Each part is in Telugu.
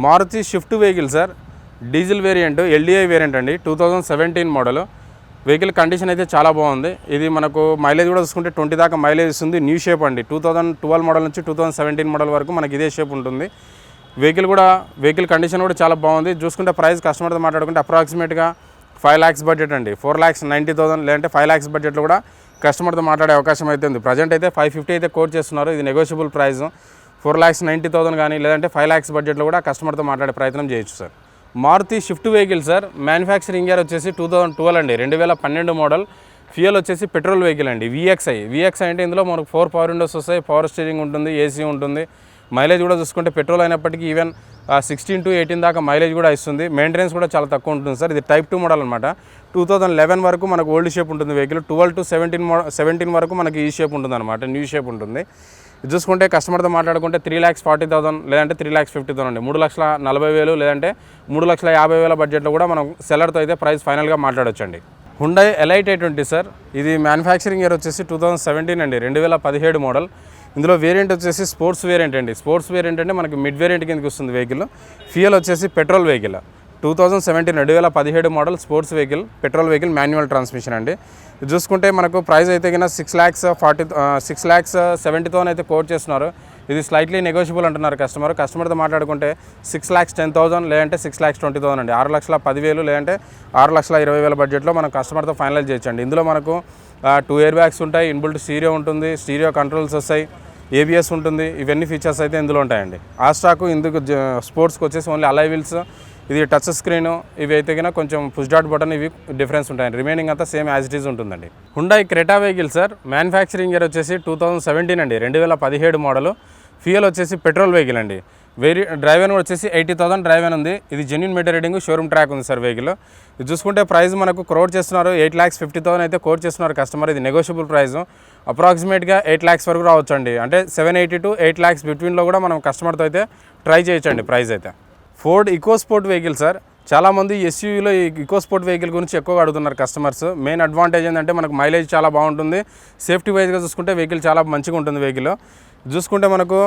Maruti Swift vehicle sir, diesel variant, LDI variant అండి, 2017 మోడల్. వెహికల్ కండిషన్ అయితే చాలా బాగుంది. ఇది మనకు మైలేజ్ కూడా చూసుకుంటే 20 దాకా మైలేజ్ ఇస్తుంది. న్యూ షేప్ అండి, 2012 మోడల్ నుంచి 2017 మోడల్ వరకు మనకి ఇదే షేప్ ఉంటుంది. వెహికల్ కండిషన్ కూడా చాలా బాగుంది. చూసుకుంటే ప్రైస్ కస్టమర్తో మాట్లాడుకుంటే అప్రాక్సిమేట్గా 5 lakhs బడ్జెట్ అండి, 4,90,000 లేదంటే 5 lakhs బడ్జెట్లో కూడా కస్టమర్తో మాట్లాడే అవకాశం అయితే ఉంది. ప్రజెంట్ అయితే 550 అయితే కోట్ చేస్తున్నారు. ఇది నెగోషియబుల్ ప్రైస్. 4,90,000 కానీ లేదంటే 5 lakhs బడ్జెట్లో కూడా కస్టమర్తో మాట్లాడే ప్రయత్నం చేయొచ్చు sir. Maruti Swift vehicle sir, manufacturing year వచ్చేసి 2012 అండి, 2012 మోడల్. ఫ్యూయల్ వచ్చేసి పెట్రోల్ వెహికల్ అండి, విఎక్స్ఐ అంటే ఇందులో మనకు 4 పవర్ విండోస్ వస్తాయి, పవర్ స్టీరింగ్ ఉంటుంది, ఏసీ ఉంటుంది. మైలేజ్ కూడా చూసుకుంటే పెట్రోల్ అయినప్పటికీ ఈవెన్ 16 to 18 దాకా మైలేజ్ కూడా ఇస్తుంది. మెయింటెనెన్స్ కూడా చాలా తక్కువ ఉంటుంది సార్. ఇది Type 2 మోడల్ అనమాట. 2011 వరకు మనకు ఓల్డ్ షేప్ ఉంటుంది వెహికల్. 12 to 17 వరకు మనకి ఈ షేప్ ఉంటుంది అనమాట, న్యూ షేప్ ఉంటుంది. చూసుకుంటే కస్టమర్తో మాట్లాడుకుంటే 3,40,000 లేదంటే 3,50,000 అండి, 3,40,000 లేదంటే 3,50,000 బడ్జెట్లో కూడా మనం సెల్లర్తో అయితే ప్రైస్ ఫైనల్గా మాట్లాడొచ్చండి. హుండై ఎలైట్ i20 సార్, ఇది మ్యానుఫ్యాక్చరింగ్ ఇయర్ వచ్చేసి 2017 అండి, 2017 మోడల్. ఇందులో వేరియంట్ వచ్చేసి స్పోర్ట్స్ వేరియంట్ అండి. స్పోర్ట్స్ వేరియంట్ అంటే మనకి మిడ్ వేరియంట్ కిందకి వస్తుంది వెహికల్. ఫ్యూయల్ వచ్చేసి petrol vehicle. 2017 model sports vehicle, petrol vehicle, manual transmission అండి. ఇది చూసుకుంటే మనకు ప్రైస్ అయితే కన్నా 6,70,000 అయితే కోట్ చేస్తున్నారు. ఇది స్లైట్లీ నెగోషియబుల్ అంటున్నారు కస్టమర్తో మాట్లాడుకుంటే 6,10,000 లేదంటే 6,20,000 అండి, 6,10,000 లేదంటే 6,20,000 బడ్జెట్లో మనం కస్టమర్తో ఫైనలైజ్ చేయొచ్చండి. ఇందులో మనకు 2 ఎయిర్ బ్యాగ్స్ ఉంటాయి, ఇన్బుల్ట్ స్టీరియో ఉంటుంది, స్టీరియో కంట్రోల్స్ వస్తాయి, ఏబిఎస్ ఉంటుంది. ఇవన్నీ ఫీచర్స్ అయితే ఇందులో ఉంటాయండి. ఆ స్టాకు ఇందుకు స్పోర్ట్స్కి వచ్చేసి ఓన్లీ అలై వీల్స్, ఇది టచ్ స్క్రీన్, ఇవి అయితే కన్నా కొంచెం పుష్ డాట్ బటన్, ఇవి డిఫరెన్స్ ఉంటాయండి. రిమైనింగ్ అంతా సేమ్ యాజ్ ఇట్ ఈజ్ ఉంటుందండి. Hyundai Creta vehicle sir, manufacturing year వచ్చేసి 2017 అండి, 2017 మోడల్. ఫ్యూయల్ వచ్చేసి పెట్రోల్ వెహికల్ అండి. డ్రైవర్ వచ్చేసి 80,000 డ్రైవర్ ఉంది. ఇది genuine meter reading, showroom track ఉంది సార్ వెహికల్. ఇది చూసుకుంటే ప్రైస్ మనకు కోట్ చేస్తున్నారు, 8,50,000 అయితే కోట్ చేస్తున్నారు కస్టమర్. ఇది నెగోషియబుల్ ప్రైస్, అప్రాక్సిమేట్గా 8 lakhs వరకు రావచ్చు అండి. అంటే 780 to 8 lakhs బిట్వీన్లో కూడా మనం కస్టమర్తో అయితే ట్రై చేయొచ్చండి ప్రైస్ అయితే. Ford EcoSport vehicle sir, చాలామంది ఎస్యూవీలో ఈ ఈకో స్పోర్ట్ వెహికల్ గురించి ఎక్కువగా అడుగుతున్నారు కస్టమర్స్. మెయిన్ అడ్వాంటేజ్ ఏంటంటే మనకు మైలేజ్ చాలా బాగుంటుంది, సేఫ్టీ వైజ్గా చూసుకుంటే వెహికల్ చాలా మంచిగా ఉంటుంది. వెహికల్ చూసుకుంటే మనకు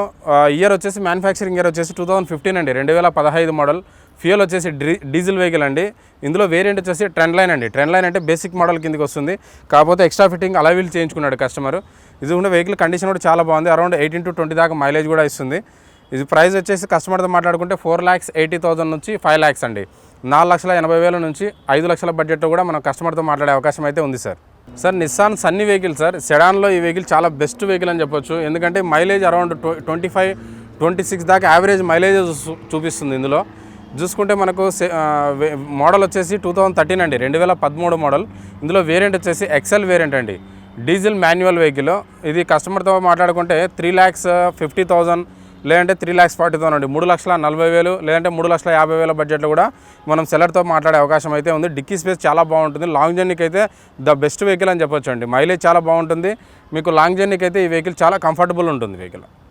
ఇయర్ వచ్చేసి మ్యానుఫ్యాక్చరింగ్ ఇయర్ వచ్చేసి 2015 అండి, 2015 మోడల్. ఫ్యూయల్ వచ్చేసి డీజిల్ వెహికల్ అండి. ఇందులో వేరియంట్ వచ్చేసి ట్రెండ్ లైన్ అండి. ట్రెండ్ లైన్ అంటే బేసిక్ మోడల్ కిందకి వస్తుంది, కాకపోతే ఎక్స్ట్రా ఫిట్టింగ్ అలా వీల్ చేయించుకున్నాడు కస్టమర్. ఇది కూడా వెహికల్ కండిషన్ కూడా చాలా బాగుంది, అరౌండ్ 18 to 20 దాకా మైలేజ్ కూడా ఇస్తుంది. ఇది ప్రైస్ వచ్చేసి కస్టమర్తో మాట్లాడుకుంటే 4,80,000 నుంచి 5 lakhs అండి, 4,80,000 నుంచి 5 lakhs బడ్జెట్లో కూడా మనం కస్టమర్తో మాట్లాడే అవకాశం అయితే ఉంది sir. Nissan Sunny vehicle sir, సెడాన్లో ఈ వెహికల్ చాలా బెస్ట్ వెహికల్ అని చెప్పొచ్చు. ఎందుకంటే మైలేజ్ అరౌండ్ 25-26 దాకా యావరేజ్ మైలేజ్ చూపిస్తుంది. ఇందులో చూసుకుంటే మనకు మోడల్ వచ్చేసి 2013 అండి, 2013 మోడల్. ఇందులో వేరియంట్ వచ్చేసి ఎక్సెల్ వేరియంట్ అండి, డీజిల్ మాన్యువల్ వెహికల్. ఇది కస్టమర్తో మాట్లాడుకుంటే 3,50,000 లేదంటే 3,40,000 అండి, 3,40,000 లేదంటే 3,50,000 బడ్జెట్లో కూడా మనం సెల్లర్తో మాట్లాడే అవకాశం అయితే ఉంది. డిక్కీ స్పేస్ చాలా బాగుంటుంది, లాంగ్ జర్నీకి అయితే ద బెస్ట్ వెహికల్ అని చెప్పొచ్చు అండి. మైలేజ్ చాలా బాగుంటుంది, మీకు లాంగ్ జర్నీకి అయితే ఈ వెహికల్ చాలా కంఫర్టబుల్ ఉంటుంది వెహికల్.